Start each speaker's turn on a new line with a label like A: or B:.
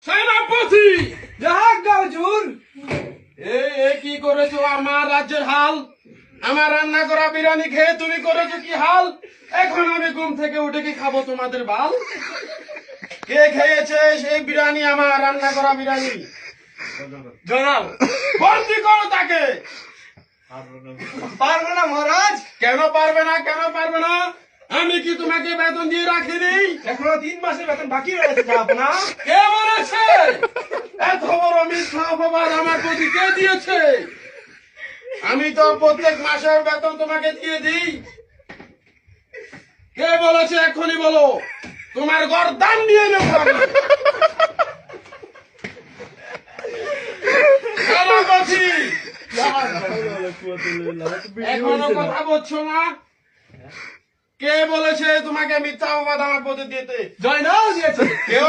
A: সেনাপতি
B: জাহাঙ্গা হুজুর।
A: এই কি করেছো আমার রাজ্যের হাল? আমার রান্না করা বিরিয়ানি খেয়ে তুমি করেছো কি হাল? এখন আমি ঘুম থেকে উঠে কি খাবো তোমাদের বাল? কে খেয়েছে সেই বিরিয়ানি, আমার রান্না করা বিরিয়ানি?
B: জনাব
A: বন্দি করো তাকে।
B: পারবো না মহারাজ,
A: কেন পারবে না, কেন পারবে না? আমি কি তোমাকে বেতন দিয়ে রাখিনি?
B: এখনো 3 মাসের বেতন বাকি রয়েছে জাহাপনা।
A: কে বলেছে? এত বড় মিথ্যা অপবাদ আমার প্রতি কে দিয়েছে? আমি তো প্রত্যেক মাসের বেতন তোমাকে দিয়ে দিই। কে বলেছে এখনই বলো, তোমার গর্দান নিয়ে নেবো আমি। সেনাপতি, এখনো কথা বলছো না? কে বলেছে তোমাকে মিথ্যা অপবাদ আমার প্রতি দিতে?
B: জয়নাল দিয়েছে।
A: কেউ